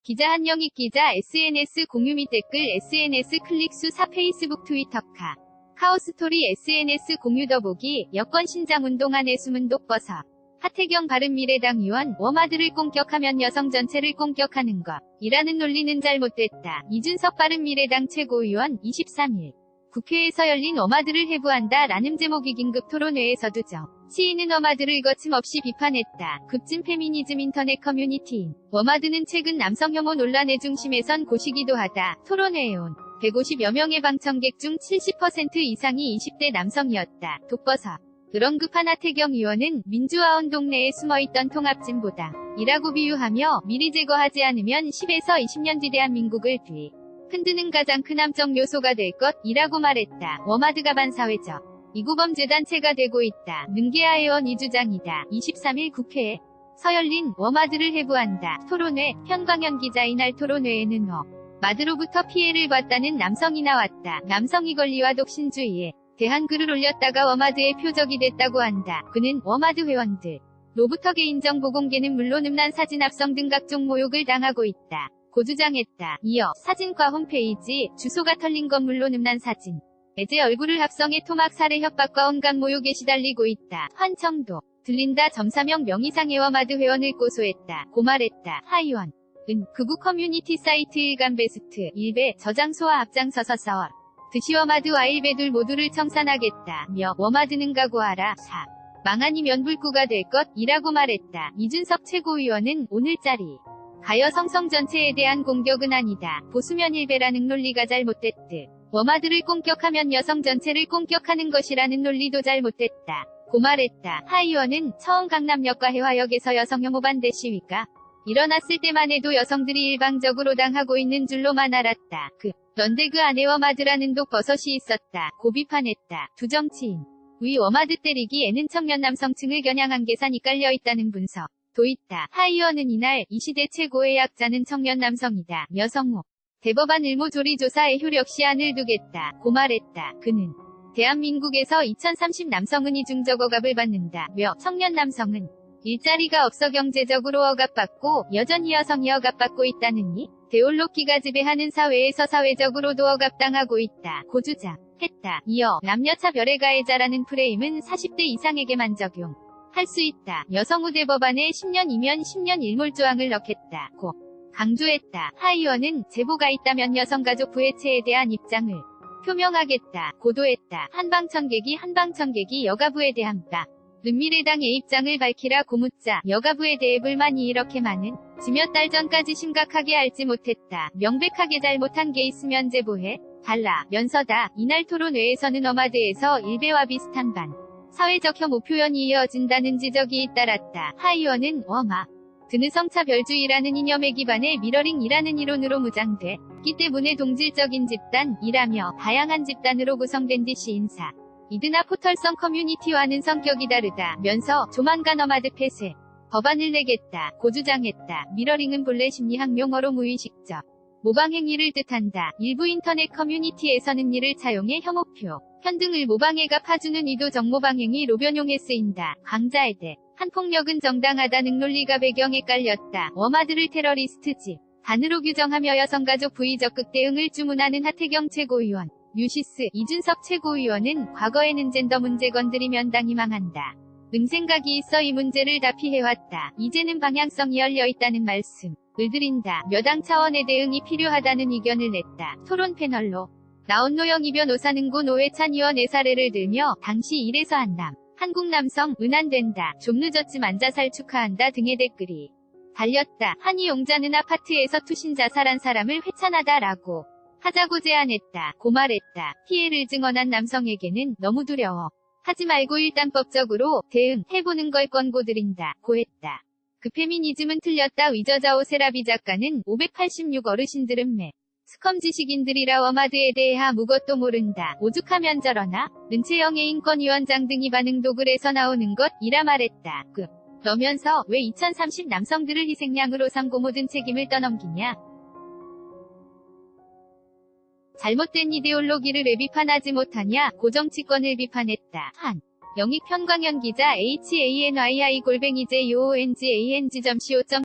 기자 한영익 기자 SNS 공유 및 댓글 SNS 클릭 수 4 페이스북 트위터 카오스토리 SNS 공유 더보기 여권 신장운동안의 숨은 독버섯 하태경 바른미래당 의원 워마드를 공격하면 여성 전체를 공격하는 것 이라는 논리는 잘못됐다. 이준석 바른미래당 최고위원 23일 국회에서 열린 워마드를 해부한다 라는 제목의 긴급 토론회에서도 시인은 워마드를 거침없이 비판했다. 급진 페미니즘 인터넷 커뮤니티인 워마드는 최근 남성 혐오 논란의 중심에 선 곳이기도 하다. 토론회에 온 150여 명의 방청객 중 70% 이상이 20대 남성이었다. 독버섯 그런 급한 하태경 의원은 민주화운동 내에 숨어있던 통합진보당이라고 비유하며 미리 제거하지 않으면 10에서 20년 뒤 대한민국을 흔드는 가장 큰 함정 요소가 될 것이라고 말했다. 워마드가 반사회적 이구범죄단체가 되고 있다. 능계하 의원 이 주장이다. 23일 국회에서 열린 워마드를 해부한다. 토론회 현광현 기자 이날 토론회에는 마드로부터 피해를 봤다는 남성이 나왔다. 남성이 권리와 독신주의에 대한 글을 올렸다가 워마드의 표적이 됐다고 한다. 그는 워마드 회원들로부터 개인정보 공개는 물론 음란 사진 합성 등 각종 모욕을 당하고 있다. 고 주장했다. 이어 사진과 홈페이지 주소가 털린 건 물론 음란 사진 제 얼굴을 합성해 토막 살해 협박과 온갖 모욕에 시달리고 있다. 환청도 들린다. 점사명 명의상의 워마드 회원을 고소했다. 고 말했다. 하 의원 극우 커뮤니티 사이트 일간베스트 일베 저장소와 앞장서서 싸워 듯이 워마드와 일베 둘 모두를 청산하겠다. 며 워마드는 각오하라. 4. 망하니 면불구가 될 것이라고 말했다. 이준석 최고위원은 오늘자리 가여 성성 전체에 대한 공격은 아니다. 보수면 일베라는 논리가 잘못됐듯 워마드를 공격하면 여성 전체를 공격하는 것이라는 논리도 잘못됐다. 고 말했다. 하 의원은 처음 강남역과 해화역에서 여성 혐오 반대 시위가 일어났을 때만 해도 여성들이 일방적으로 당하고 있는 줄로만 알았다. 그런데 그 안에 워마드라는 독버섯이 있었다. 고 비판했다. 두 정치인 위 워마드 때리기에는 청년 남성층을 겨냥한 계산이 깔려있다는 분석도 있다. 하 의원은 이날 이 시대 최고의 약자는 청년 남성이다. 여성호 대법원 일모조리 조사에 효력 시한을 두겠다. 고 말했다. 그는 대한민국에서 2030 남성은 이중적 억압을 받는다. 며 청년 남성은 일자리가 없어 경제적으로 억압받고 여전히 여성이 억압받고 있다느니 데올로키가 지배하는 사회에서 사회적으로도 억압당하고 있다. 고 주장했다. 이어 남녀차별의 가해자라는 프레임은 40대 이상에게만 적용할 수 있다. 여성우 대법안에 10년이면 10년 일몰조항을 넣겠다. 고 강조했다. 하 의원은 제보가 있다면 여성가족 부해체에 대한 입장을 표명하겠다. 고도했다. 한방청객이 여가부에 대한 바른미래당의 입장을 밝히라. 고묻자 여가부에 대해 불만이 이렇게 많은 지몇 달 전까지 심각하게 알지 못했다. 명백하게 잘못한 게 있으면 제보해 달라 면서다. 이날 토론회에서는 워마드에서 일베와 비슷한 사회적 혐오 표현이 이어진다는 지적이 잇따랐다. 하 의원은 워마드는 성차별주의라는 이념에 기반해 미러링이라는 이론으로 무장되기 때문에 동질적인 집단이라며 다양한 집단으로 구성된 시인사 이드나 포털성 커뮤니티와는 성격이 다르다면서 조만간 워마드 폐쇄 법안을 내겠다. 고 주장했다. 미러링은 본래 심리학 용어로 무의식적 모방행위를 뜻한다. 일부 인터넷 커뮤니티에서는 이를 차용해 혐오표 현등을 모방해가 파주는 의도적 모방행위로 변용해 쓰인다. 강자에 대한 폭력은 정당하다는 논리가 배경에 깔렸다. 워마드를 테러리스트 집단으로 규정하며 여성가족 부의적 극대응을 주문하는 하태경 최고위원 뉴시스 이준석 최고위원은 과거에는 젠더 문제 건드리면 당이 망한다. 생각이 있어 이 문제를 다 피해왔다. 이제는 방향성이 열려있다는 말씀을 드린다. 여당 차원의 대응이 필요하다는 의견을 냈다. 토론 패널로 나온 노영희 변호사는 고 노회찬 의원의 사례를 들며 당시 일에서 한국 남성 은한된다. 좀 늦었지만 자살 축하한다 등의 댓글이 달렸다. 한 이용자는 아파트에서 투신 자살한 사람을 회찬하다라고 하자고 제안했다. 고 말했다. 피해를 증언한 남성에게는 너무 두려워 하지 말고 일단 법적으로 대응해보는 걸 권고드린다. 고 했다. 그 페미니즘은 틀렸다. 위저자오 세라비 작가는 586 어르신들은 스컴 지식인들이라 워마드에 대해 아무것도 모른다. 오죽하면 저러나? 른채영의 인권위원장 등이 반응 도글에서 나오는 것이라 말했다. 그러면서 왜 2030 남성들을 희생양으로 삼고 모든 책임을 떠넘기냐? 잘못된 이데올로기를 왜 비판하지 못하냐? 고정치권을 비판했다. 영익 현광현 기자 HANYI-JOONGANG.co.